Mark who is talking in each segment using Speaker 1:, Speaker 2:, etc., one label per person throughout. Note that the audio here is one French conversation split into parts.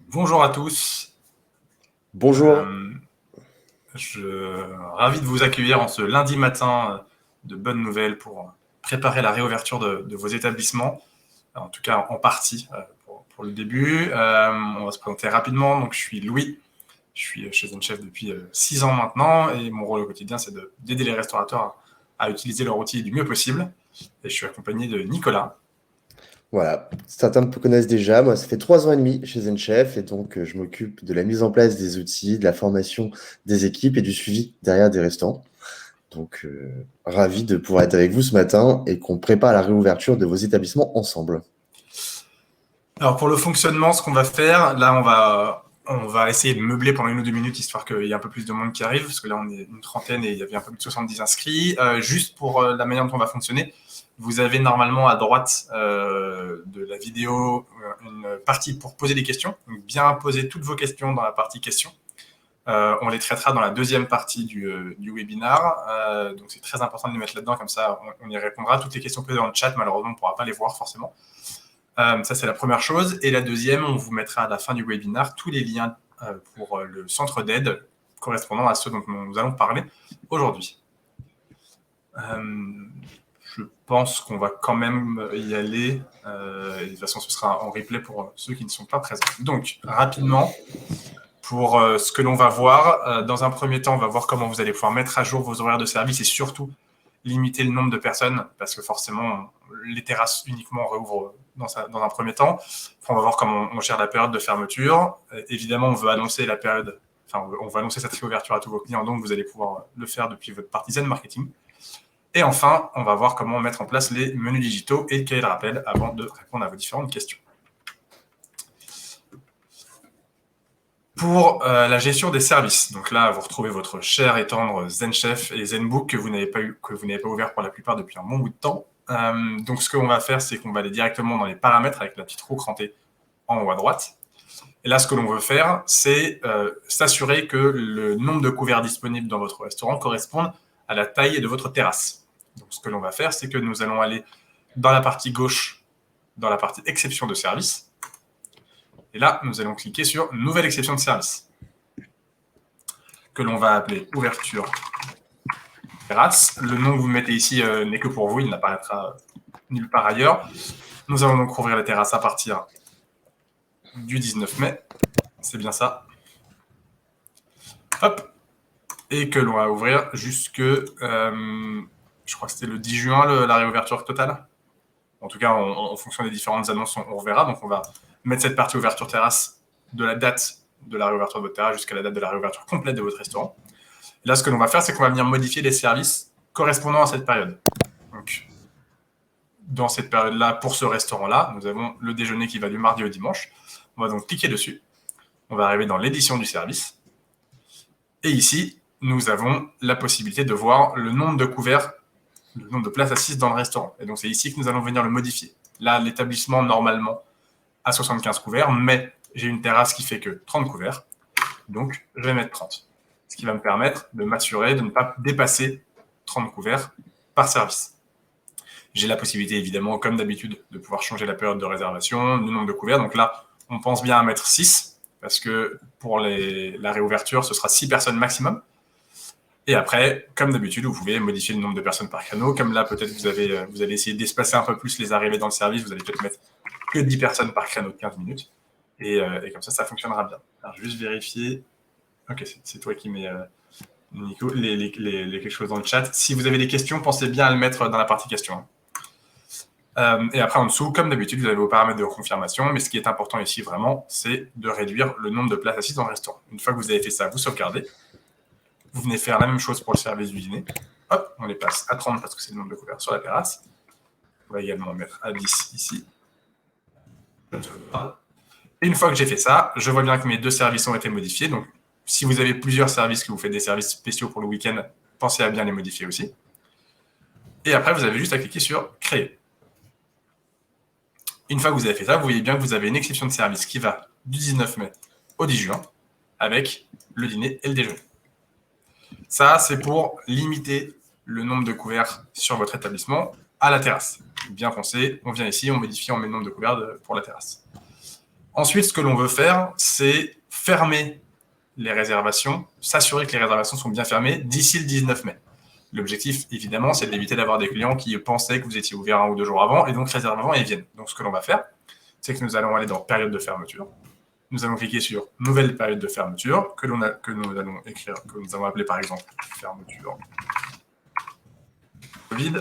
Speaker 1: Bonjour à tous.
Speaker 2: Bonjour.
Speaker 1: Euh, ravi de vous accueillir en ce lundi matin de bonnes nouvelles pour préparer la réouverture de vos établissements, en tout cas en partie pour le début. On va se présenter rapidement. Donc, je suis Louis, je suis chez ZenChef depuis 6 ans maintenant et mon rôle au quotidien, c'est d'aider les restaurateurs à utiliser leur outil du mieux possible. Et je suis accompagné de Nicolas.
Speaker 2: Voilà, certains me connaissent déjà. Moi, ça fait 3 ans et demi chez ZenChef et donc je m'occupe de la mise en place des outils, de la formation des équipes et du suivi derrière des restaurants. Donc, ravi de pouvoir être avec vous ce matin et qu'on prépare la réouverture de vos établissements ensemble.
Speaker 1: Alors pour le fonctionnement, ce qu'on va faire, là on va essayer de meubler pendant 1 ou 2 minutes histoire qu'il y ait un peu plus de monde qui arrive, parce que là on est une trentaine et il y avait un peu plus de 70 inscrits. Juste pour la manière dont on va fonctionner, vous avez normalement à droite de la vidéo une partie pour poser des questions. Donc bien poser toutes vos questions dans la partie questions. On les traitera dans la deuxième partie du webinar. Donc c'est très important de les mettre là-dedans, comme ça on y répondra. Toutes les questions posées dans le chat, malheureusement on ne pourra pas les voir forcément. Ça, c'est la première chose. Et la deuxième, on vous mettra à la fin du webinar tous les liens pour le centre d'aide correspondant à ceux dont nous allons parler aujourd'hui. Je pense qu'on va quand même y aller. Et de toute façon, ce sera en replay pour ceux qui ne sont pas présents. Donc, rapidement, pour ce que l'on va voir, dans un premier temps, on va voir comment vous allez pouvoir mettre à jour vos horaires de service et surtout limiter le nombre de personnes, parce que forcément, les terrasses uniquement réouvrent dans un premier temps. Après, on va voir comment on gère la période de fermeture. Évidemment, on veut annoncer la période, enfin, on va annoncer cette réouverture à tous vos clients, donc vous allez pouvoir le faire depuis votre partie Zen Marketing. Et enfin, on va voir comment mettre en place les menus digitaux et quel est le rappel avant de répondre à vos différentes questions. Pour la gestion des services, donc là, vous retrouvez votre cher et tendre ZenChef et ZenBook que vous n'avez pas ouvert pour la plupart depuis un bon bout de temps. Donc, ce qu'on va faire, c'est qu'on va aller directement dans les paramètres avec la petite roue crantée en haut à droite. Et là, ce que l'on veut faire, c'est s'assurer que le nombre de couverts disponibles dans votre restaurant corresponde à la taille de votre terrasse. Donc, ce que l'on va faire, c'est que nous allons aller dans la partie gauche, dans la partie exception de service. Et là, nous allons cliquer sur Nouvelle exception de service, que l'on va appeler Ouverture terrasse. Le nom que vous mettez ici n'est que pour vous, il n'apparaîtra nulle part ailleurs. Nous allons donc ouvrir la terrasse à partir du 19 mai. C'est bien ça. Hop. Et que l'on va ouvrir jusque, je crois que c'était le 10 juin, la réouverture totale. En tout cas, en fonction des différentes annonces, on reverra. Donc, on va mettre cette partie ouverture terrasse de la date de la réouverture de votre terrasse jusqu'à la date de la réouverture complète de votre restaurant. Et là, ce que l'on va faire, c'est qu'on va venir modifier les services correspondant à cette période. Donc, dans cette période-là, pour ce restaurant-là, nous avons le déjeuner qui va du mardi au dimanche. On va donc cliquer dessus. On va arriver dans l'édition du service. Et ici, nous avons la possibilité de voir le nombre de couverts, le nombre de places assises dans le restaurant. Et donc, c'est ici que nous allons venir le modifier. Là, l'établissement, normalement, a 75 couverts, mais j'ai une terrasse qui fait que 30 couverts. Donc, je vais mettre 30. Ce qui va me permettre de m'assurer de ne pas dépasser 30 couverts par service. J'ai la possibilité, évidemment, comme d'habitude, de pouvoir changer la période de réservation, le nombre de couverts. Donc là, on pense bien à mettre 6, parce que pour la réouverture, ce sera 6 personnes maximum. Et après, comme d'habitude, vous pouvez modifier le nombre de personnes par créneau. Comme là, peut-être vous allez essayer d'espacer un peu plus les arrivées dans le service. Vous allez peut-être mettre que 10 personnes par créneau de 15 minutes. Et comme ça fonctionnera bien. Alors, je vais juste vérifier. Ok, c'est toi qui mets, Nico, quelque chose dans le chat. Si vous avez des questions, pensez bien à le mettre dans la partie questions. Et après, en dessous, comme d'habitude, vous avez vos paramètres de confirmation. Mais ce qui est important ici, vraiment, c'est de réduire le nombre de places assises dans le restaurant. Une fois que vous avez fait ça, vous sauvegardez. Vous venez faire la même chose pour le service du dîner. Hop, on les passe à 30 parce que c'est le nombre de couverts sur la terrasse. On va également mettre à 10 ici. Et une fois que j'ai fait ça, je vois bien que mes 2 services ont été modifiés. Donc, si vous avez plusieurs services, que vous faites des services spéciaux pour le week-end, pensez à bien les modifier aussi. Et après, vous avez juste à cliquer sur Créer. Une fois que vous avez fait ça, vous voyez bien que vous avez une exception de service qui va du 19 mai au 10 juin avec le dîner et le déjeuner. Ça, c'est pour limiter le nombre de couverts sur votre établissement à la terrasse. Bien pensé, on vient ici, on modifie, on met le nombre de couverts pour la terrasse. Ensuite, ce que l'on veut faire, c'est fermer les réservations, s'assurer que les réservations sont bien fermées d'ici le 19 mai. L'objectif, évidemment, c'est d'éviter d'avoir des clients qui pensaient que vous étiez ouvert 1 ou 2 jours avant et donc réservent avant et viennent. Donc, ce que l'on va faire, c'est que nous allons aller dans période de fermeture. Nous allons cliquer sur nouvelle période de fermeture que nous allons écrire, que nous allons appeler par exemple fermeture Covid.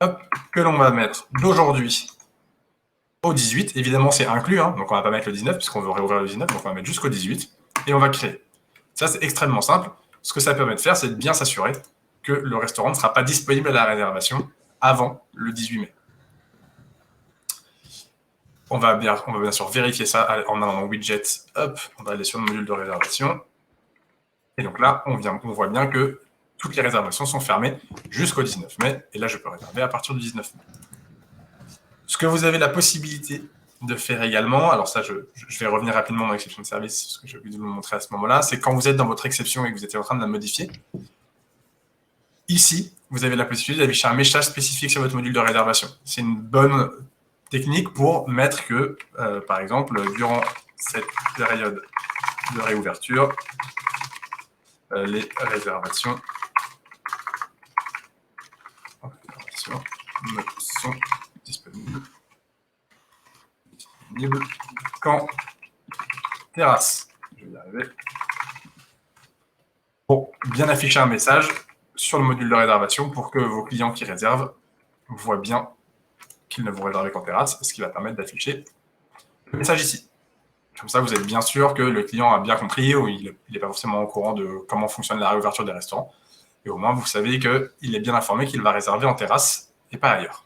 Speaker 1: Hop, que l'on va mettre d'aujourd'hui au 18. Évidemment, c'est inclus, hein, donc on ne va pas mettre le 19 puisqu'on veut réouvrir le 19, donc on va mettre jusqu'au 18 et on va créer. Ça, c'est extrêmement simple. Ce que ça permet de faire, c'est de bien s'assurer que le restaurant ne sera pas disponible à la réservation avant le 18 mai. On va bien sûr vérifier ça en allant dans Widget. Hop, on va aller sur le module de réservation. Et donc là, on voit bien que toutes les réservations sont fermées jusqu'au 19 mai. Et là, je peux réserver à partir du 19 mai. Ce que vous avez la possibilité de faire également, alors ça, je vais revenir rapidement dans l'exception de service, parce que j'ai oublié de vous le montrer à ce moment-là, c'est quand vous êtes dans votre exception et que vous êtes en train de la modifier. Ici, vous avez la possibilité d'afficher un message spécifique sur votre module de réservation. C'est une bonne technique pour mettre que, par exemple, durant cette période de réouverture, les réservations ne sont disponibles qu'en terrasse. Je vais y arriver. Pour bien afficher un message sur le module de réservation pour que vos clients qui réservent voient bien qu'ils ne vont réserver qu'en terrasse, ce qui va permettre d'afficher le message ici. Comme ça, vous êtes bien sûr que le client a bien compris ou il n'est pas forcément au courant de comment fonctionne la réouverture des restaurants. Et au moins, vous savez qu'il est bien informé qu'il va réserver en terrasse et pas ailleurs.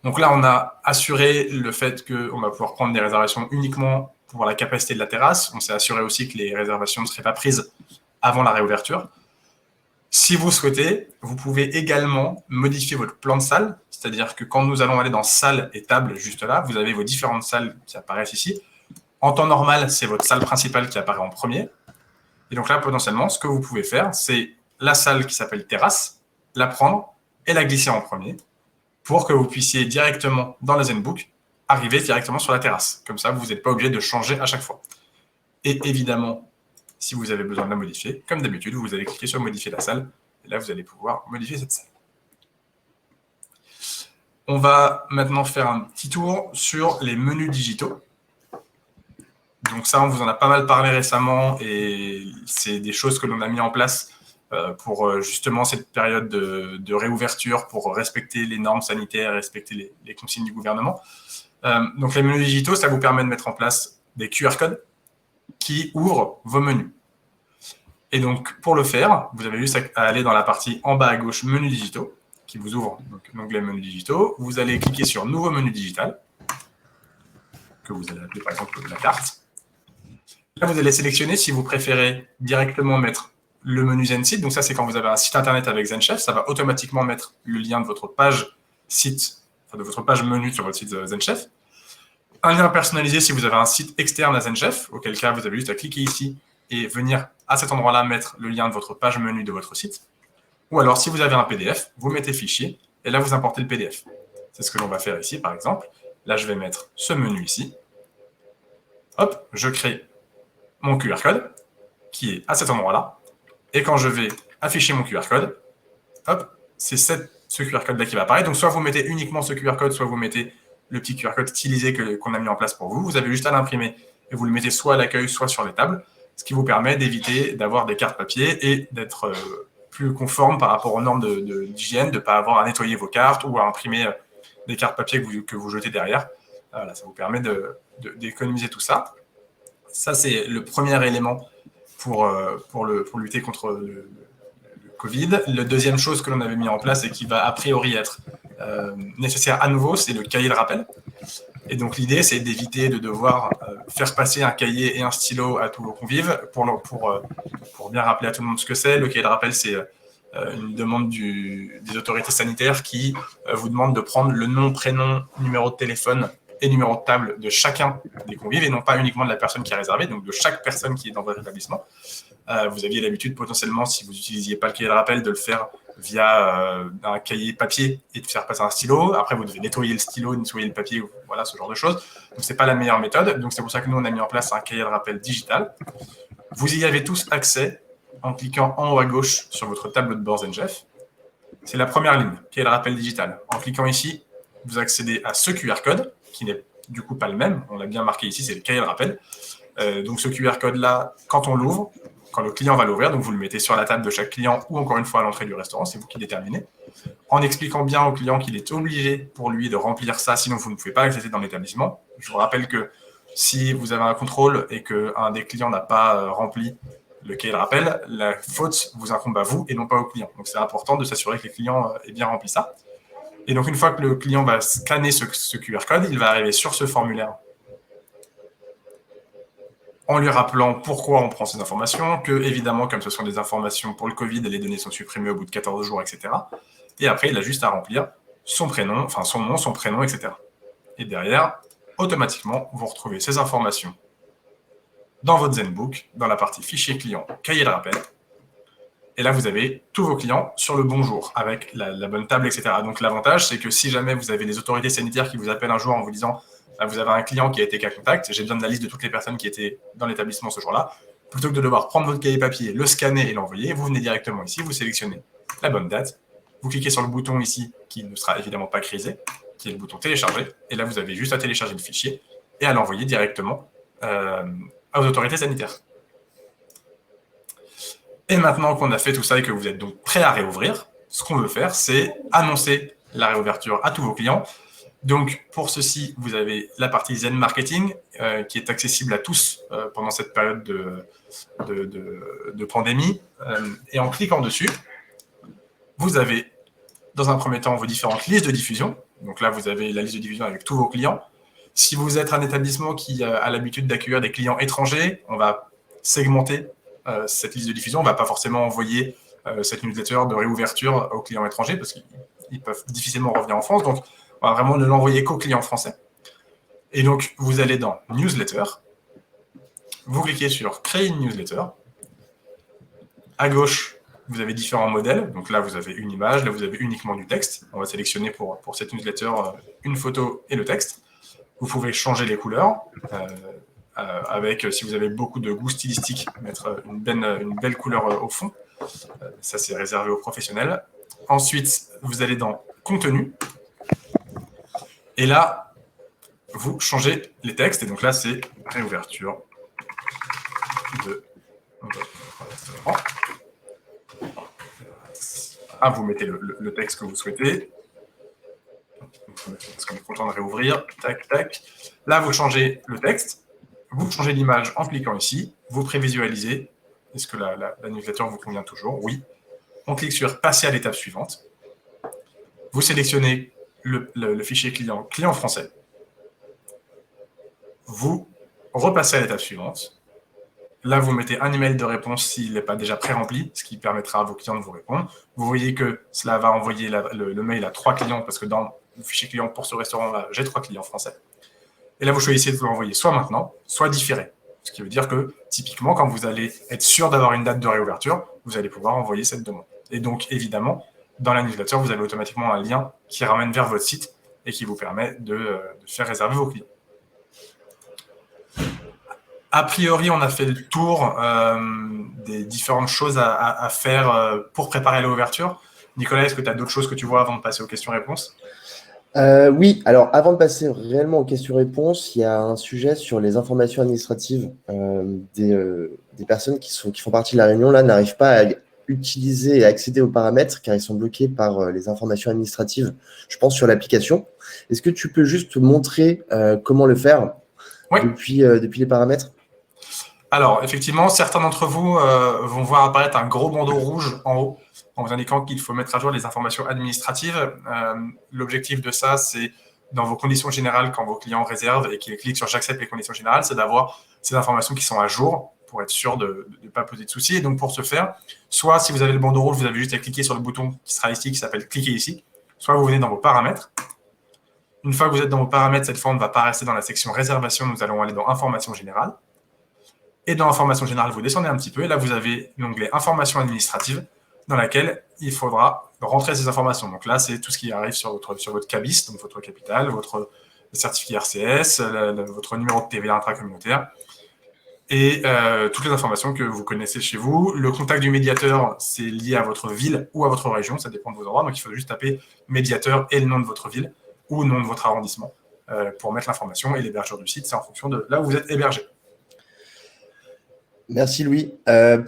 Speaker 1: Donc là, on a assuré le fait qu'on va pouvoir prendre des réservations uniquement pour la capacité de la terrasse. On s'est assuré aussi que les réservations ne seraient pas prises avant la réouverture. Si vous souhaitez, vous pouvez également modifier votre plan de salle, c'est-à-dire que quand nous allons aller dans salle et table juste là, vous avez vos différentes salles qui apparaissent ici. En temps normal, c'est votre salle principale qui apparaît en premier. Et donc là, potentiellement, ce que vous pouvez faire, c'est la salle qui s'appelle terrasse, la prendre et la glisser en premier pour que vous puissiez directement, dans la ZenBook, arriver directement sur la terrasse. Comme ça, vous n'êtes pas obligé de changer à chaque fois. Et évidemment, si vous avez besoin de la modifier, comme d'habitude, vous allez cliquer sur « Modifier la salle » et là, vous allez pouvoir modifier cette salle. On va maintenant faire un petit tour sur les menus digitaux. Donc ça, on vous en a pas mal parlé récemment et c'est des choses que l'on a mis en place pour justement cette période de réouverture, pour respecter les normes sanitaires, respecter les consignes du gouvernement. Donc les menus digitaux, ça vous permet de mettre en place des QR codes qui ouvrent vos menus. Et donc pour le faire, vous avez juste à aller dans la partie en bas à gauche, menus digitaux, qui vous ouvre l'onglet menus digitaux. Vous allez cliquer sur nouveau menu digital, que vous allez appeler par exemple la carte. Là, vous allez sélectionner si vous préférez directement mettre le menu ZenSite. Donc ça, c'est quand vous avez un site internet avec ZenChef, ça va automatiquement mettre le lien de votre page site, enfin de votre page menu sur votre site ZenChef. Un lien personnalisé si vous avez un site externe à ZenChef, auquel cas vous avez juste à cliquer ici et venir à cet endroit-là mettre le lien de votre page menu de votre site. Ou alors, si vous avez un PDF, vous mettez fichier et là, vous importez le PDF. C'est ce que l'on va faire ici, par exemple. Là, je vais mettre ce menu ici. Hop, je crée mon QR code qui est à cet endroit-là. Et quand je vais afficher mon QR code, hop, c'est ce QR code-là qui va apparaître. Donc, soit vous mettez uniquement ce QR code, soit vous mettez le petit QR code stylisé qu'on a mis en place pour vous. Vous avez juste à l'imprimer et vous le mettez soit à l'accueil, soit sur les tables, ce qui vous permet d'éviter d'avoir des cartes papier et d'être plus conforme par rapport aux normes d'hygiène, de ne pas avoir à nettoyer vos cartes ou à imprimer des cartes papier que vous jetez derrière. Voilà, ça vous permet d'économiser tout ça. Ça, c'est le premier élément pour lutter contre le Covid. La deuxième chose que l'on avait mis en place et qui va a priori être nécessaire à nouveau, c'est le cahier de rappel. Et donc, l'idée, c'est d'éviter de devoir faire passer un cahier et un stylo à tous vos convives pour bien rappeler à tout le monde ce que c'est. Le cahier de rappel, c'est une demande des autorités sanitaires qui vous demandent de prendre le nom, prénom, numéro de téléphone et numéro de table de chacun des convives et non pas uniquement de la personne qui est réservée, donc de chaque personne qui est dans votre établissement. Vous aviez l'habitude potentiellement, si vous n'utilisiez pas le cahier de rappel, de le faire via un cahier papier et de faire passer un stylo. Après, vous devez nettoyer le stylo, nettoyer le papier, voilà, ce genre de choses. Donc, ce n'est pas la meilleure méthode. Donc, c'est pour ça que nous, on a mis en place un cahier de rappel digital. Vous y avez tous accès en cliquant en haut à gauche sur votre tableau de bord ZenChef. C'est la première ligne, cahier de rappel digital. En cliquant ici, vous accédez à ce QR code, qui n'est du coup pas le même. On l'a bien marqué ici, c'est le cahier de rappel. Donc, ce QR code-là, quand on l'ouvre, quand le client va l'ouvrir, donc vous le mettez sur la table de chaque client ou encore une fois à l'entrée du restaurant, c'est vous qui déterminez, en expliquant bien au client qu'il est obligé pour lui de remplir ça, sinon vous ne pouvez pas accéder dans l'établissement. Je vous rappelle que si vous avez un contrôle et qu'un des clients n'a pas rempli le cahier de rappel, la faute vous incombe à vous et non pas au client. Donc c'est important de s'assurer que les clients aient bien rempli ça. Et donc une fois que le client va scanner ce QR code, il va arriver sur ce formulaire en lui rappelant pourquoi on prend ces informations, que évidemment, comme ce sont des informations pour le Covid, les données sont supprimées au bout de 14 jours, etc. Et après, il a juste à remplir son prénom, enfin son nom, son prénom, etc. Et derrière, automatiquement, vous retrouvez ces informations dans votre ZenBook, dans la partie fichier client, cahier de rappel. Et là, vous avez tous vos clients sur le bonjour, avec la bonne table, etc. Donc l'avantage, c'est que si jamais vous avez les autorités sanitaires qui vous appellent un jour en vous disant vous avez un client qui a été cas contact, j'ai besoin de la liste de toutes les personnes qui étaient dans l'établissement ce jour-là, plutôt que de devoir prendre votre cahier papier, le scanner et l'envoyer, vous venez directement ici, vous sélectionnez la bonne date, vous cliquez sur le bouton ici, qui ne sera évidemment pas grisé, qui est le bouton télécharger, et là vous avez juste à télécharger le fichier et à l'envoyer directement aux autorités sanitaires. Et maintenant qu'on a fait tout ça et que vous êtes donc prêt à réouvrir, ce qu'on veut faire, c'est annoncer la réouverture à tous vos clients. Donc, pour ceci, vous avez la partie Zen Marketing qui est accessible à tous pendant cette période de pandémie. Et en cliquant dessus, vous avez, dans un premier temps, vos différentes listes de diffusion. Donc là, vous avez la liste de diffusion avec tous vos clients. Si vous êtes un établissement qui a l'habitude d'accueillir des clients étrangers, on va segmenter cette liste de diffusion. On ne va pas forcément envoyer cette newsletter de réouverture aux clients étrangers parce qu'ils peuvent difficilement revenir en France. Donc, on va vraiment ne l'envoyer qu'aux clients français. Et donc, vous allez dans Newsletter. Vous cliquez sur Créer une newsletter. À gauche, vous avez différents modèles. Donc là, vous avez une image. Là, vous avez uniquement du texte. On va sélectionner pour cette newsletter une photo et le texte. Vous pouvez changer les couleurs. Avec, si vous avez beaucoup de goût stylistique, mettre une belle couleur au fond. Ça, c'est réservé aux professionnels. Ensuite, vous allez dans Contenu. Et là, vous changez les textes. Et donc là, c'est réouverture de restaurant. Ah, vous mettez le texte que vous souhaitez. Parce qu'on est content de réouvrir. Tac, tac. Là, vous changez le texte. Vous changez l'image en cliquant ici. Vous prévisualisez. Est-ce que la newsletter vous convient toujours? Oui. On clique sur Passer à l'étape suivante. Vous sélectionnez le fichier client français. Vous repassez à l'étape suivante. Là, vous mettez un email de réponse s'il n'est pas déjà pré-rempli, ce qui permettra à vos clients de vous répondre. Vous voyez que cela va envoyer le mail à 3 clients, parce que dans le fichier client pour ce restaurant-là, j'ai 3 clients français. Et là, vous choisissez de vous l'envoyer soit maintenant, soit différé. Ce qui veut dire que, typiquement, quand vous allez être sûr d'avoir une date de réouverture, vous allez pouvoir envoyer cette demande. Et donc, évidemment, dans la newsletter, vous avez automatiquement un lien qui ramène vers votre site et qui vous permet de faire réserver vos clients. A priori, on a fait le tour des différentes choses à faire pour préparer l'ouverture. Nicolas, est-ce que tu as d'autres choses que tu vois avant de passer aux questions-réponses?
Speaker 2: Oui, alors avant de passer réellement aux questions-réponses, il y a un sujet sur les informations administratives des personnes qui font partie de la réunion, là, n'arrivent pas à utiliser et accéder aux paramètres car ils sont bloqués par les informations administratives, je pense, sur l'application. Est-ce que tu peux juste montrer comment le faire depuis les paramètres?
Speaker 1: Alors, effectivement, certains d'entre vous vont voir apparaître un gros bandeau rouge en haut en vous indiquant qu'il faut mettre à jour les informations administratives. L'objectif de ça, c'est dans vos conditions générales, quand vos clients réservent et qu'ils cliquent sur « J'accepte les conditions générales », c'est d'avoir ces informations qui sont à jour pour être sûr de ne pas poser de soucis. Et donc, pour ce faire, soit si vous avez le bandeau rouge, vous avez juste à cliquer sur le bouton qui sera ici, qui s'appelle « Cliquez ici », soit vous venez dans vos paramètres. Une fois que vous êtes dans vos paramètres, cette fois, on ne va pas rester dans la section « Réservation », nous allons aller dans « Informations générales ». Et dans Informations générales, vous descendez un petit peu. Et là, vous avez l'onglet Informations administratives dans laquelle il faudra rentrer ces informations. Donc là, c'est tout ce qui arrive sur votre CABIS, donc votre capital, votre certificat RCS, votre numéro de TVA intracommunautaire et toutes les informations que vous connaissez chez vous. Le contact du médiateur, c'est lié à votre ville ou à votre région, ça dépend de vos endroits. Donc il faut juste taper médiateur et le nom de votre ville ou le nom de votre arrondissement pour mettre l'information. Et l'hébergeur du site, c'est en fonction de là où vous êtes hébergé.
Speaker 2: Merci Louis.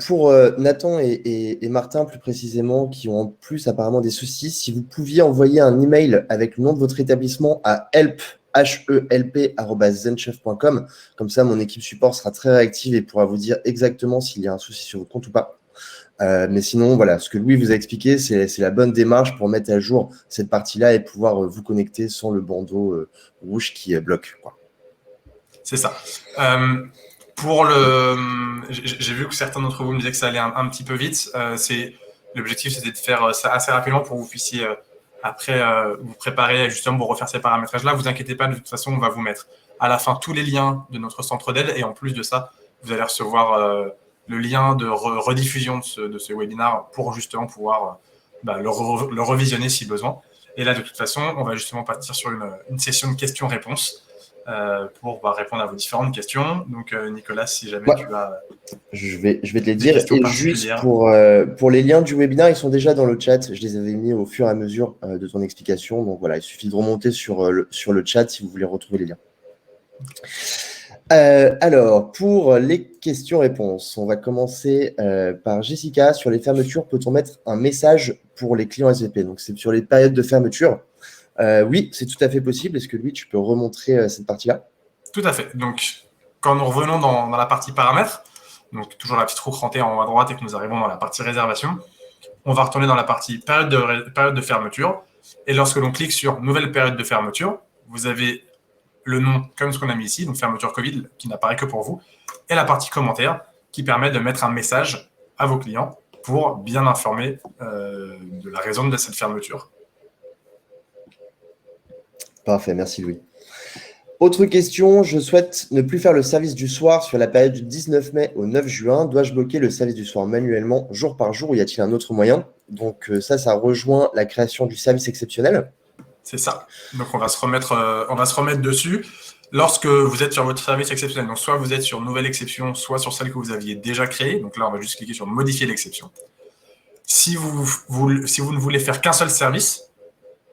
Speaker 2: Pour Nathan et Martin plus précisément, qui ont en plus apparemment des soucis, si vous pouviez envoyer un email avec le nom de votre établissement à help@zenchef.com, comme ça mon équipe support sera très réactive et pourra vous dire exactement s'il y a un souci sur votre compte ou pas. Mais sinon, voilà, ce que Louis vous a expliqué, c'est la bonne démarche pour mettre à jour cette partie-là et pouvoir vous connecter sans le bandeau rouge qui bloque, quoi.
Speaker 1: C'est ça. J'ai vu que certains d'entre vous me disaient que ça allait un petit peu vite. L'objectif, c'était de faire ça assez rapidement pour que vous puissiez après vous préparer justement pour refaire ces paramétrages-là. Vous inquiétez pas, de toute façon, on va vous mettre à la fin tous les liens de notre centre d'aide et en plus de ça, vous allez recevoir le lien de rediffusion de ce webinaire pour justement pouvoir le revisionner si besoin. Et là, de toute façon, on va justement partir sur une session de questions-réponses pour répondre à vos différentes questions. Donc, Nicolas, si jamais tu as
Speaker 2: je vais te les dire. Et juste
Speaker 1: particulières.
Speaker 2: Pour les liens du webinaire, ils sont déjà dans le chat. Je les avais mis au fur et à mesure de ton explication. Donc voilà, il suffit de remonter sur le chat si vous voulez retrouver les liens. Alors, pour les questions-réponses, on va commencer par Jessica. Sur les fermetures, peut-on mettre un message pour les clients SVP? Donc, c'est sur les périodes de fermeture. Oui, c'est tout à fait possible. Est-ce que Louis, tu peux remontrer cette partie-là?
Speaker 1: Tout à fait. Donc, quand nous revenons dans la partie paramètres, donc toujours la petite roue crantée en haut à droite et que nous arrivons dans la partie réservation, on va retourner dans la partie période de fermeture. Et lorsque l'on clique sur nouvelle période de fermeture, vous avez le nom comme ce qu'on a mis ici, donc fermeture Covid, qui n'apparaît que pour vous, et la partie commentaire qui permet de mettre un message à vos clients pour bien informer de la raison de cette fermeture.
Speaker 2: Parfait, merci Louis. Autre question, je souhaite ne plus faire le service du soir sur la période du 19 mai au 9 juin. Dois-je bloquer le service du soir manuellement jour par jour ou y a-t-il un autre moyen? Donc ça rejoint la création du service exceptionnel.
Speaker 1: C'est ça. Donc on va se remettre dessus. Lorsque vous êtes sur votre service exceptionnel, donc soit vous êtes sur nouvelle exception, soit sur celle que vous aviez déjà créée. Donc là, on va juste cliquer sur modifier l'exception. Si vous ne voulez faire qu'un seul service,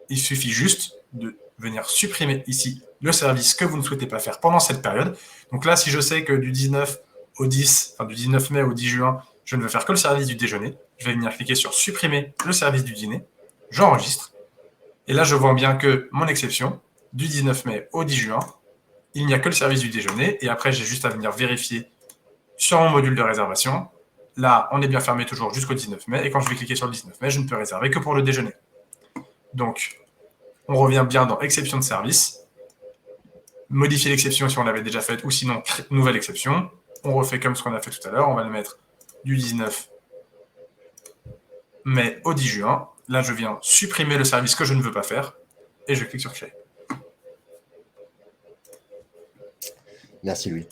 Speaker 1: il suffit juste de venir supprimer ici le service que vous ne souhaitez pas faire pendant cette période. Donc là, si je sais que du 19 mai au 10 juin, je ne veux faire que le service du déjeuner, je vais venir cliquer sur supprimer le service du dîner, j'enregistre, et là, je vois bien que mon exception, du 19 mai au 10 juin, il n'y a que le service du déjeuner, et après, j'ai juste à venir vérifier sur mon module de réservation. Là, on est bien fermé toujours jusqu'au 19 mai, et quand je vais cliquer sur le 19 mai, je ne peux réserver que pour le déjeuner. Donc, on revient bien dans exception de service, modifier l'exception si on l'avait déjà faite, ou sinon, nouvelle exception. On refait comme ce qu'on a fait tout à l'heure, on va le mettre du 19 mai au 10 juin. Là, je viens supprimer le service que je ne veux pas faire, et je clique sur créer.
Speaker 2: Merci Louis.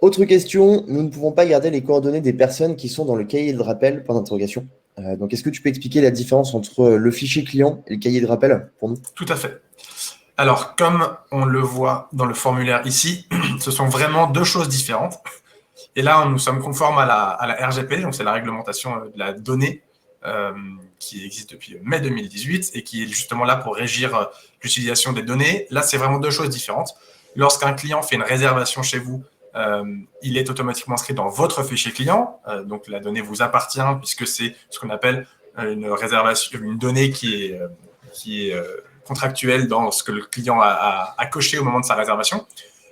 Speaker 2: Autre question, nous ne pouvons pas garder les coordonnées des personnes qui sont dans le cahier de rappel, point d'interrogation. Donc, est-ce que tu peux expliquer la différence entre le fichier client et le cahier de rappel pour nous?
Speaker 1: Tout à fait. Alors, comme on le voit dans le formulaire ici, ce sont vraiment deux choses différentes. Et là, nous sommes conformes à la RGPD, donc c'est la réglementation de la donnée qui existe depuis mai 2018 et qui est justement là pour régir l'utilisation des données. Là, c'est vraiment deux choses différentes. Lorsqu'un client fait une réservation chez vous, il est automatiquement inscrit dans votre fichier client. Donc, la donnée vous appartient puisque c'est ce qu'on appelle une réservation, une donnée qui est contractuelle dans ce que le client a coché au moment de sa réservation,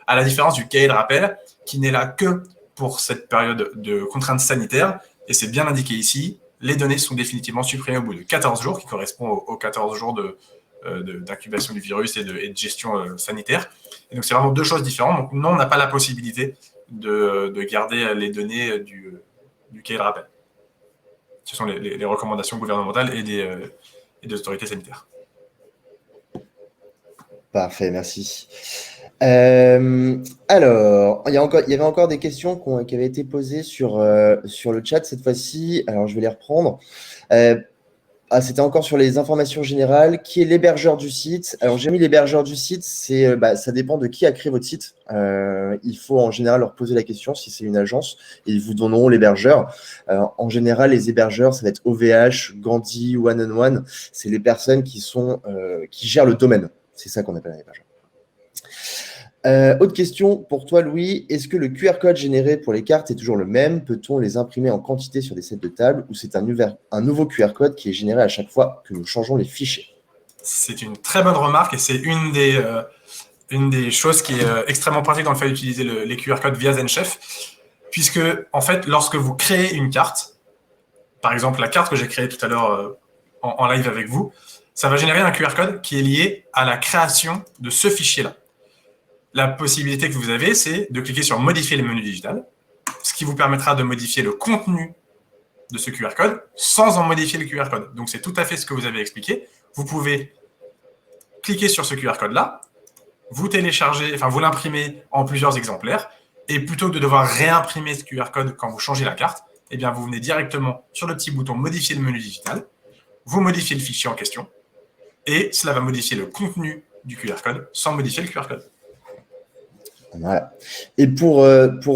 Speaker 1: à la différence du cahier de rappel qui n'est là que pour cette période de contraintes sanitaires. Et c'est bien indiqué ici, les données sont définitivement supprimées au bout de 14 jours, qui correspond aux 14 jours d'incubation du virus et de gestion sanitaire. Et donc, c'est vraiment deux choses différentes. Donc, non, on n'a pas la possibilité de garder les données du cahier de rappel. Ce sont les recommandations gouvernementales et des autorités sanitaires.
Speaker 2: Parfait, merci. Alors, il y avait encore des questions qui avaient été posées sur le chat cette fois-ci. Alors, je vais les reprendre. Euh, C'était encore sur les informations générales. Qui est l'hébergeur du site? Alors, j'ai mis l'hébergeur du site. Ça dépend de qui a créé votre site. Il faut en général leur poser la question si c'est une agence et ils vous donneront l'hébergeur. En général, les hébergeurs, ça va être OVH, Gandhi, One on One. C'est les personnes qui gèrent le domaine. C'est ça qu'on appelle un hébergeur. Autre question pour toi, Louis. Est-ce que le QR code généré pour les cartes est toujours le même? Peut-on les imprimer en quantité sur des sets de table ou c'est un nouveau QR code qui est généré à chaque fois que nous changeons les fichiers?
Speaker 1: C'est une très bonne remarque et c'est une des choses qui est extrêmement pratique dans le fait d'utiliser les QR codes via ZenChef, puisque en fait, lorsque vous créez une carte, par exemple la carte que j'ai créée tout à l'heure en live avec vous, ça va générer un QR code qui est lié à la création de ce fichier-là. La possibilité que vous avez, c'est de cliquer sur modifier le menu digital, ce qui vous permettra de modifier le contenu de ce QR code sans en modifier le QR code. Donc c'est tout à fait ce que vous avez expliqué. Vous pouvez cliquer sur ce QR code-là, vous téléchargez, enfin vous l'imprimez en plusieurs exemplaires, et plutôt que de devoir réimprimer ce QR code quand vous changez la carte, eh bien vous venez directement sur le petit bouton modifier le menu digital, vous modifiez le fichier en question, et cela va modifier le contenu du QR code sans modifier le QR code.
Speaker 2: Voilà. Et pour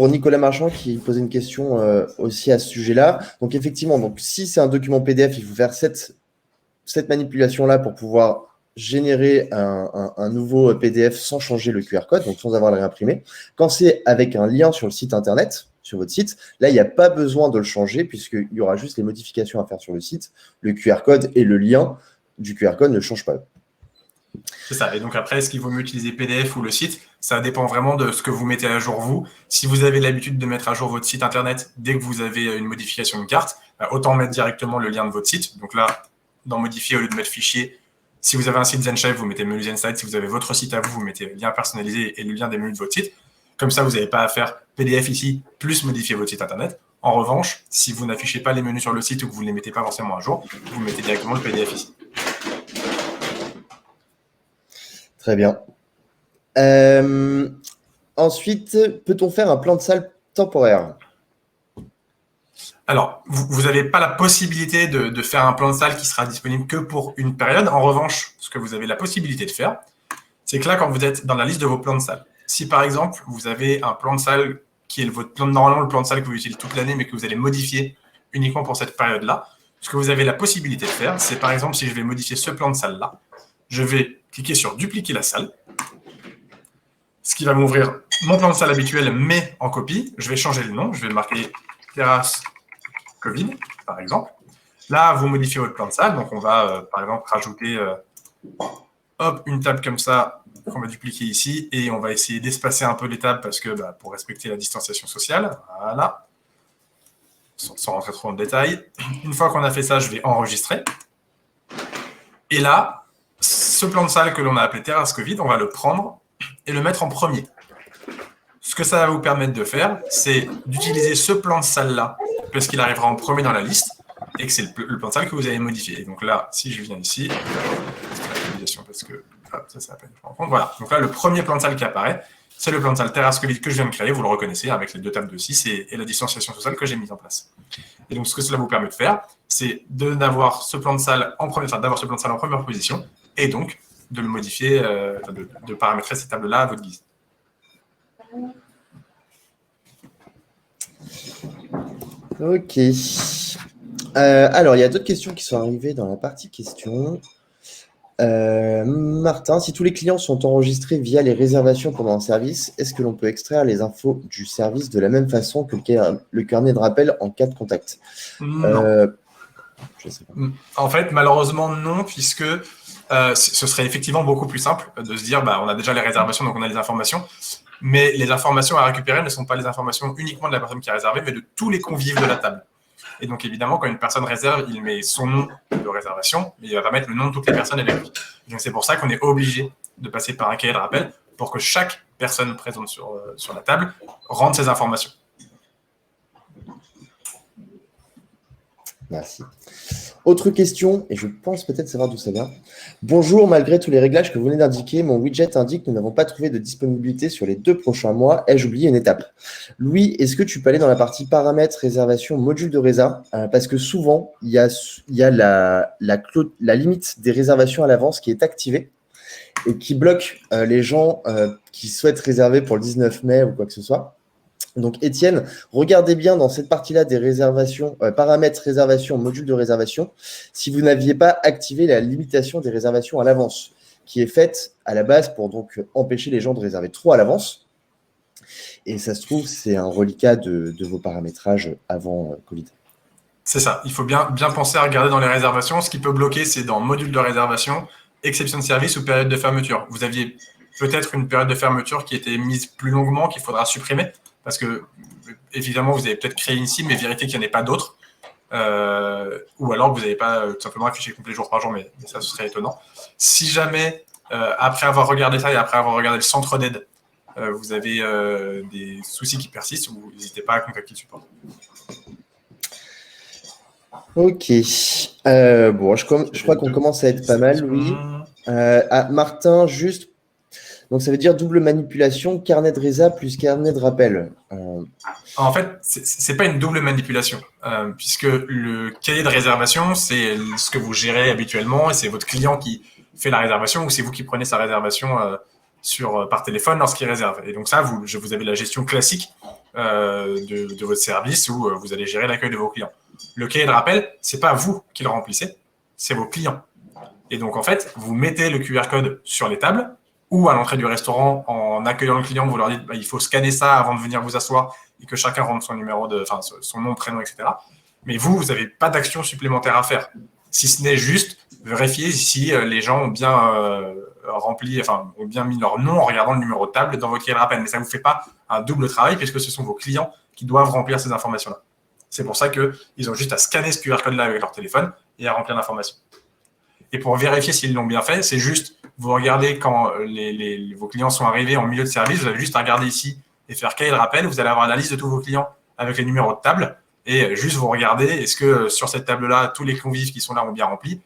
Speaker 2: Nicolas Marchand qui posait une question aussi à ce sujet-là, donc effectivement, donc si c'est un document PDF, il faut faire cette manipulation-là pour pouvoir générer un nouveau PDF sans changer le QR code, donc sans avoir à le réimprimer. Quand c'est avec un lien sur le site internet, sur votre site, là, il n'y a pas besoin de le changer puisqu'il y aura juste les modifications à faire sur le site. Le QR code et le lien du QR code ne changent pas.
Speaker 1: C'est ça. Et donc après, est-ce qu'il vaut mieux utiliser PDF ou le site? Ça dépend vraiment de ce que vous mettez à jour vous. Si vous avez l'habitude de mettre à jour votre site internet dès que vous avez une modification de carte, autant mettre directement le lien de votre site. Donc là, dans modifier au lieu de mettre fichier, si vous avez un site ZenChef, vous mettez menu ZenSite. Si vous avez votre site à vous, vous mettez lien personnalisé et le lien des menus de votre site. Comme ça, vous n'avez pas à faire PDF ici, plus modifier votre site internet. En revanche, si vous n'affichez pas les menus sur le site ou que vous ne les mettez pas forcément à jour, vous mettez directement le PDF ici.
Speaker 2: Très bien. Ensuite, peut-on faire un plan de salle temporaire?
Speaker 1: Alors, vous n'avez pas la possibilité de faire un plan de salle qui sera disponible que pour une période. En revanche, ce que vous avez la possibilité de faire, c'est que là, quand vous êtes dans la liste de vos plans de salle, si par exemple, vous avez un plan de salle qui est votre plan, normalement le plan de salle que vous utilisez toute l'année, mais que vous allez modifier uniquement pour cette période-là, ce que vous avez la possibilité de faire, c'est par exemple, si je vais modifier ce plan de salle-là, je vais cliquer sur dupliquer la salle, ce qui va m'ouvrir mon plan de salle habituel, mais en copie. Je vais changer le nom, je vais marquer terrasse Covid, par exemple. Là, vous modifiez votre plan de salle. Donc, on va, par exemple, rajouter une table comme ça qu'on va dupliquer ici. Et on va essayer d'espacer un peu les tables parce que pour respecter la distanciation sociale. Voilà. Sans rentrer trop dans le détail. Une fois qu'on a fait ça, je vais enregistrer. Et là, ce plan de salle que l'on a appelé terrasse Covid, on va le prendre et le mettre en premier. Ce que ça va vous permettre de faire, c'est d'utiliser ce plan de salle-là parce qu'il arrivera en premier dans la liste et que c'est le plan de salle que vous avez modifié. Et donc là, si je viens ici, parce que ça peut être en compte. Voilà. Donc là, le premier plan de salle qui apparaît, c'est le plan de salle terrasse Covid que je viens de créer. Vous le reconnaissez avec les deux tables de 6 et la distanciation sociale que j'ai mise en place. Et donc, ce que cela vous permet de faire, c'est d'avoir ce plan de salle en première position et donc de le modifier, de paramétrer ces tables-là à votre guise.
Speaker 2: Ok. Alors, il y a d'autres questions qui sont arrivées dans la partie questions. Martin, si tous les clients sont enregistrés via les réservations pendant un service, est-ce que l'on peut extraire les infos du service de la même façon que le carnet de rappel en cas de contact?
Speaker 1: Non. Je sais pas. En fait, malheureusement, non, puisque ce serait effectivement beaucoup plus simple de se dire on a déjà les réservations, donc on a les informations. Mais les informations à récupérer ne sont pas les informations uniquement de la personne qui a réservé, mais de tous les convives de la table. Et donc, évidemment, quand une personne réserve, il met son nom de réservation, mais il ne va pas mettre le nom de toutes les personnes avec lui. Donc, c'est pour ça qu'on est obligé de passer par un cahier de rappel pour que chaque personne présente sur la table rende ses informations.
Speaker 2: Merci. Autre question, et je pense peut-être savoir d'où ça vient. Bonjour, malgré tous les réglages que vous venez d'indiquer, mon widget indique que nous n'avons pas trouvé de disponibilité sur les 2 prochains mois. Ai-je oublié une étape? Louis, est-ce que tu peux aller dans la partie paramètres, réservation, module de résa? Parce que souvent, il y a la limite des réservations à l'avance qui est activée et qui bloque les gens qui souhaitent réserver pour le 19 mai ou quoi que ce soit. Donc, Étienne, regardez bien dans cette partie-là des réservations, paramètres, réservation, module de réservation, si vous n'aviez pas activé la limitation des réservations à l'avance, qui est faite à la base pour donc empêcher les gens de réserver trop à l'avance. Et ça se trouve, c'est un reliquat de vos paramétrages avant Covid.
Speaker 1: C'est ça. Il faut bien penser à regarder dans les réservations. Ce qui peut bloquer, c'est dans module de réservation, exception de service ou période de fermeture. Vous aviez peut-être une période de fermeture qui était mise plus longuement, qu'il faudra supprimer. Parce que, évidemment, vous avez peut-être créé une cible, mais vérifiez qu'il n'y en ait pas d'autres. Ou alors que vous n'avez pas tout simplement affiché complet jour par jour, mais ça, ce serait étonnant. Si jamais, après avoir regardé ça et après avoir regardé le centre d'aide, vous avez des soucis qui persistent, n'hésitez pas à contacter le support.
Speaker 2: Ok. Bon, je crois qu'on commence à être pas mal, Louis. Martin, juste. Donc, ça veut dire double manipulation, carnet de résa plus carnet de rappel.
Speaker 1: En fait, c'est pas une double manipulation, puisque le cahier de réservation, c'est ce que vous gérez habituellement et c'est votre client qui fait la réservation ou c'est vous qui prenez sa réservation par téléphone lorsqu'il réserve. Et donc ça, vous avez la gestion classique de votre service où vous allez gérer l'accueil de vos clients. Le cahier de rappel, c'est pas vous qui le remplissez, c'est vos clients. Et donc en fait, vous mettez le QR code sur les tables ou à l'entrée du restaurant en accueillant le client, vous leur dites il faut scanner ça avant de venir vous asseoir et que chacun rentre son nom, prénom, etc. Mais vous n'avez pas d'action supplémentaire à faire, si ce n'est juste vérifier si les gens ont bien ont bien mis leur nom en regardant le numéro de table dans votre cahier de rappel. Mais ça ne vous fait pas un double travail puisque ce sont vos clients qui doivent remplir ces informations-là. C'est pour ça qu'ils ont juste à scanner ce QR code-là avec leur téléphone et à remplir l'information. Et pour vérifier s'ils l'ont bien fait, c'est juste, vous regardez quand vos clients sont arrivés en milieu de service, vous avez juste à regarder ici et faire cahier de rappel. Vous allez avoir la liste de tous vos clients avec les numéros de table et juste vous regardez, est-ce que sur cette table-là, tous les convives qui sont là ont bien rempli.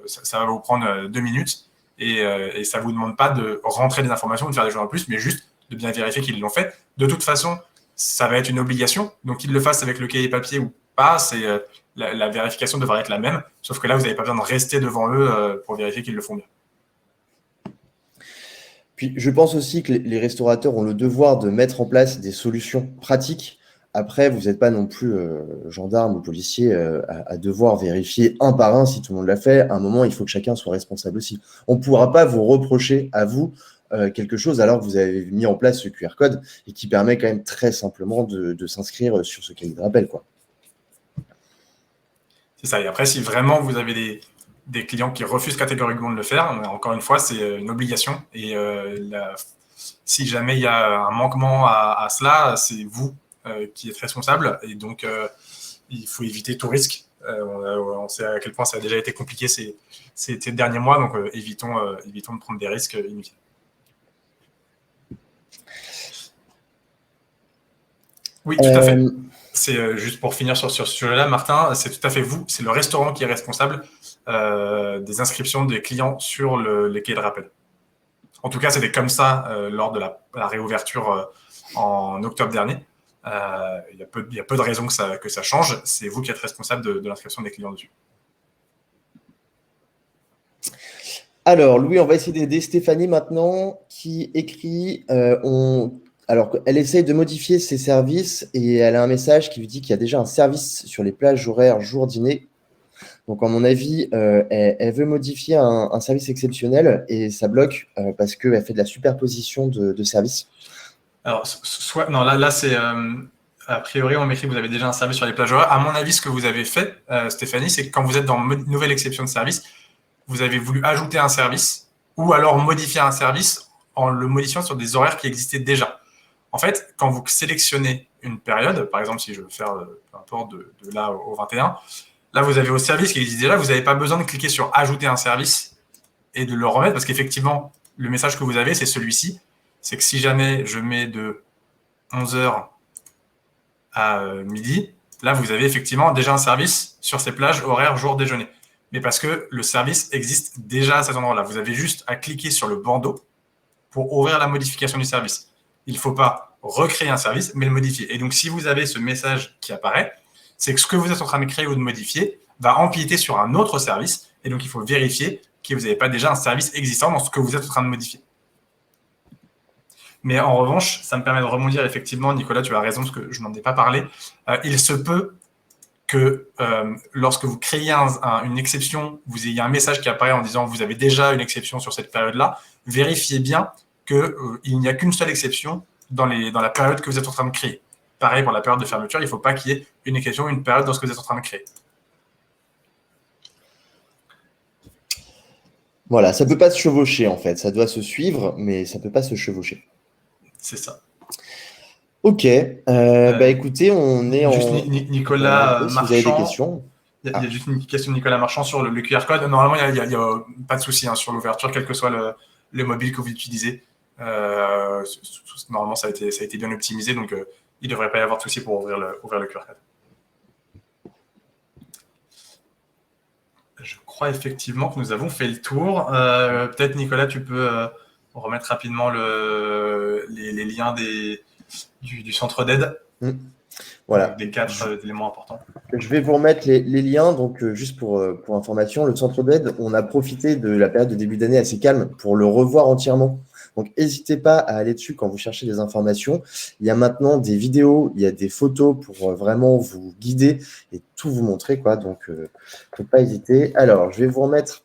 Speaker 1: Ça va vous prendre 2 minutes et ça ne vous demande pas de rentrer des informations ou de faire des choses en plus, mais juste de bien vérifier qu'ils l'ont fait. De toute façon, ça va être une obligation, donc qu'ils le fassent avec le cahier papier ou pas, c'est la vérification devrait être la même, sauf que là, vous n'avez pas besoin de rester devant eux pour vérifier qu'ils le font bien.
Speaker 2: Puis, je pense aussi que les restaurateurs ont le devoir de mettre en place des solutions pratiques. Après, vous n'êtes pas non plus gendarme ou policier à devoir vérifier un par un si tout le monde l'a fait. À un moment, il faut que chacun soit responsable aussi. On ne pourra pas vous reprocher à vous quelque chose alors que vous avez mis en place ce QR code et qui permet quand même très simplement de s'inscrire sur ce cahier de rappel, quoi.
Speaker 1: C'est ça. Et après, si vraiment vous avez des clients qui refusent catégoriquement de le faire, encore une fois, c'est une obligation. Et si jamais il y a un manquement à cela, c'est vous qui êtes responsable. Et donc, il faut éviter tout risque. On sait à quel point ça a déjà été compliqué ces derniers mois. Donc, évitons de prendre des risques inutiles. Oui, tout à fait. C'est juste pour finir sur ce sujet-là, Martin, c'est tout à fait vous, c'est le restaurant qui est responsable des inscriptions des clients sur les cahiers de rappel. En tout cas, c'était comme ça lors de la réouverture en octobre dernier. Il y a peu de raisons que ça change. C'est vous qui êtes responsable de l'inscription des clients dessus.
Speaker 2: Alors, Louis, on va essayer d'aider Stéphanie maintenant, qui écrit Alors, elle essaye de modifier ses services et elle a un message qui lui dit qu'il y a déjà un service sur les plages horaires jour-dîner. Donc, à mon avis, elle veut modifier un service exceptionnel et ça bloque parce qu'elle fait de la superposition de services.
Speaker 1: Alors, non, là c'est a priori, on m'écrit que vous avez déjà un service sur les plages horaires. À mon avis, ce que vous avez fait, Stéphanie, c'est que quand vous êtes dans nouvelle exception de service, vous avez voulu ajouter un service ou alors modifier un service en le modifiant sur des horaires qui existaient déjà. En fait, quand vous sélectionnez une période, par exemple, si je veux faire peu importe de là au 21, là, vous avez vos services qui existent déjà. Vous n'avez pas besoin de cliquer sur « Ajouter un service » et de le remettre parce qu'effectivement, le message que vous avez, c'est celui-ci. C'est que si jamais je mets de 11h à midi, là, vous avez effectivement déjà un service sur ces plages horaires jour déjeuner. Mais parce que le service existe déjà à cet endroit-là. Vous avez juste à cliquer sur le bandeau pour ouvrir la modification du service. Il ne faut pas recréer un service, mais le modifier. Et donc, si vous avez ce message qui apparaît, c'est que ce que vous êtes en train de créer ou de modifier va empiéter sur un autre service. Et donc, il faut vérifier que vous n'avez pas déjà un service existant dans ce que vous êtes en train de modifier. Mais en revanche, ça me permet de rebondir effectivement, Nicolas, tu as raison, parce que je n'en ai pas parlé. Il se peut que lorsque vous créez une exception, vous ayez un message qui apparaît en disant vous avez déjà une exception sur cette période-là. Vérifiez bien qu'il n'y a qu'une seule exception dans la période que vous êtes en train de créer. Pareil pour la période de fermeture, il ne faut pas qu'il y ait une exception, une période dans ce que vous êtes en train de créer.
Speaker 2: Voilà, ça ne peut pas se chevaucher en fait. Ça doit se suivre, mais ça ne peut pas se chevaucher.
Speaker 1: C'est ça.
Speaker 2: Ok. Écoutez, on est
Speaker 1: juste
Speaker 2: en.
Speaker 1: Nicolas
Speaker 2: si
Speaker 1: Marchand.
Speaker 2: vous avez des questions.
Speaker 1: Il y a juste une question de Nicolas Marchand sur le QR code. Normalement, il n'y a pas de souci sur l'ouverture, quel que soit le mobile que vous utilisez. Normalement, ça a été bien optimisé, donc il ne devrait pas y avoir de souci pour ouvrir le QR code. Je crois effectivement que nous avons fait le tour. Peut-être, Nicolas, tu peux remettre rapidement les liens du centre d'aide.
Speaker 2: Voilà.
Speaker 1: Des 4 éléments importants.
Speaker 2: Je vais vous remettre les liens. Donc, juste pour information, le centre d'aide, on a profité de la période de début d'année assez calme pour le revoir entièrement. Donc, n'hésitez pas à aller dessus quand vous cherchez des informations. Il y a maintenant des vidéos, il y a des photos pour vraiment vous guider et tout vous montrer, quoi. Donc, il ne faut pas hésiter. Alors, je vais vous remettre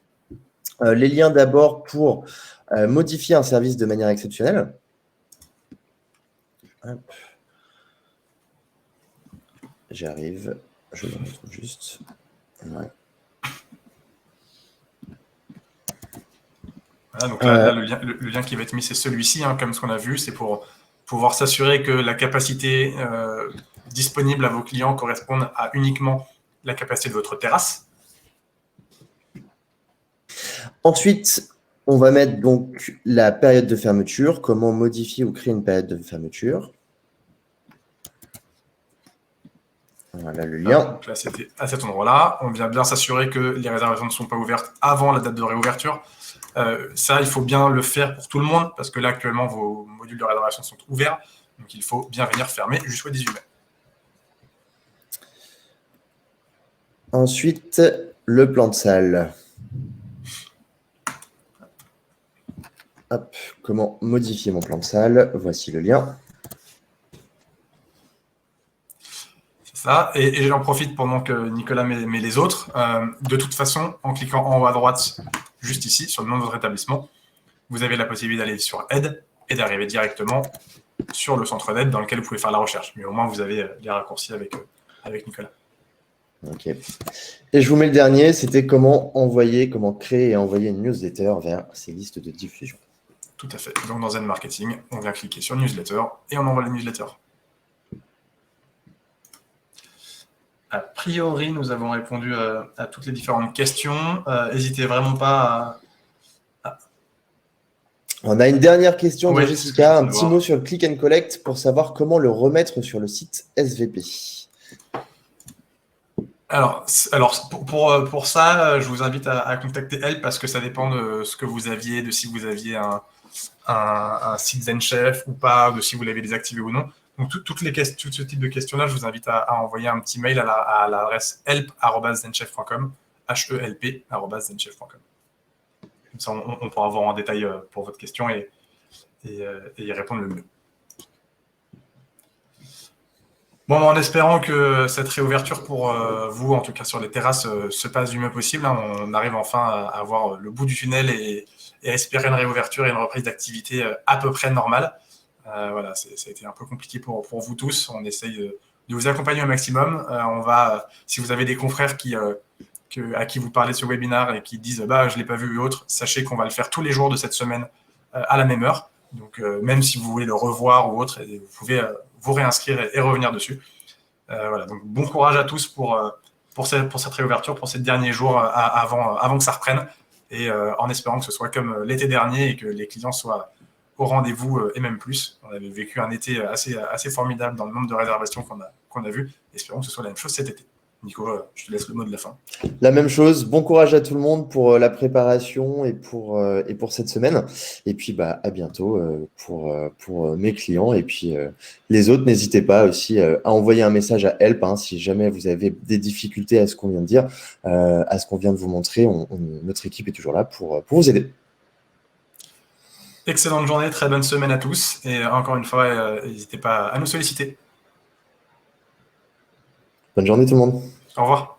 Speaker 2: les liens d'abord pour modifier un service de manière exceptionnelle. Hop. J'arrive, je le retrouve juste. Ouais.
Speaker 1: Voilà, donc là, le lien qui va être mis, c'est celui-ci, comme ce qu'on a vu. C'est pour pouvoir s'assurer que la capacité disponible à vos clients corresponde à uniquement la capacité de votre terrasse.
Speaker 2: Ensuite, on va mettre donc la période de fermeture, comment modifier ou créer une période de fermeture. Voilà le lien.
Speaker 1: Donc là, c'était à cet endroit-là. On vient bien s'assurer que les réservations ne sont pas ouvertes avant la date de réouverture. Ça, il faut bien le faire pour tout le monde parce que là, actuellement, vos modules de réservation sont ouverts. Donc, il faut bien venir fermer jusqu'au 18 mai.
Speaker 2: Ensuite, le plan de salle. Hop, comment modifier mon plan de salle? Voici le lien.
Speaker 1: Ça. Et j'en profite pendant que Nicolas met les autres. De toute façon, en cliquant en haut à droite, juste ici, sur le nom de votre établissement, vous avez la possibilité d'aller sur Aide et d'arriver directement sur le centre d'aide dans lequel vous pouvez faire la recherche. Mais au moins, vous avez les raccourcis avec Nicolas.
Speaker 2: Ok. Et je vous mets le dernier, c'était comment créer et envoyer une newsletter vers ces listes de diffusion.
Speaker 1: Tout à fait. Donc, dans Zen Marketing, on vient cliquer sur Newsletter et on envoie la newsletter. A priori, nous avons répondu à toutes les différentes questions. N'hésitez vraiment pas à...
Speaker 2: On a une dernière question de Jessica, un petit mot sur le click and collect pour savoir comment le remettre sur le site SVP.
Speaker 1: Alors pour ça, je vous invite à contacter elle parce que ça dépend de ce que vous aviez, de si vous aviez un site ZenChef ou pas, de si vous l'avez désactivé ou non. Donc, tout ce type de questions-là, je vous invite à envoyer un petit mail à l'adresse help@zenchef.com, help@zenchef.com. Comme ça, on pourra voir en détail pour votre question et y répondre le mieux. Bon, en espérant que cette réouverture pour vous, en tout cas sur les terrasses, se passe du mieux possible. On arrive enfin à voir le bout du tunnel et à espérer une réouverture et une reprise d'activité à peu près normale. Voilà, ça a été un peu compliqué pour vous tous. On essaye de vous accompagner au maximum. Si vous avez des confrères à qui vous parlez de ce webinaire et qui disent je ne l'ai pas vu ou autre, sachez qu'on va le faire tous les jours de cette semaine à la même heure. Donc, même si vous voulez le revoir ou autre, vous pouvez vous réinscrire et revenir dessus. Voilà, donc bon courage à tous pour cette réouverture, pour ces derniers jours avant que ça reprenne. Et en espérant que ce soit comme l'été dernier et que les clients soient au rendez-vous et même plus. On avait vécu un été assez formidable dans le nombre de réservations qu'on qu'on a vus. Espérons que ce soit la même chose cet été. Nico, je te laisse le mot de la fin.
Speaker 2: La même chose, bon courage à tout le monde pour la préparation et pour cette semaine. Et puis à bientôt pour mes clients. Et puis les autres, n'hésitez pas aussi à envoyer un message à Help si jamais vous avez des difficultés à ce qu'on vient de dire, à ce qu'on vient de vous montrer. Notre équipe est toujours là pour vous aider.
Speaker 1: Excellente journée, très bonne semaine à tous. Et encore une fois, n'hésitez pas à nous solliciter.
Speaker 2: Bonne journée tout le monde.
Speaker 1: Au revoir.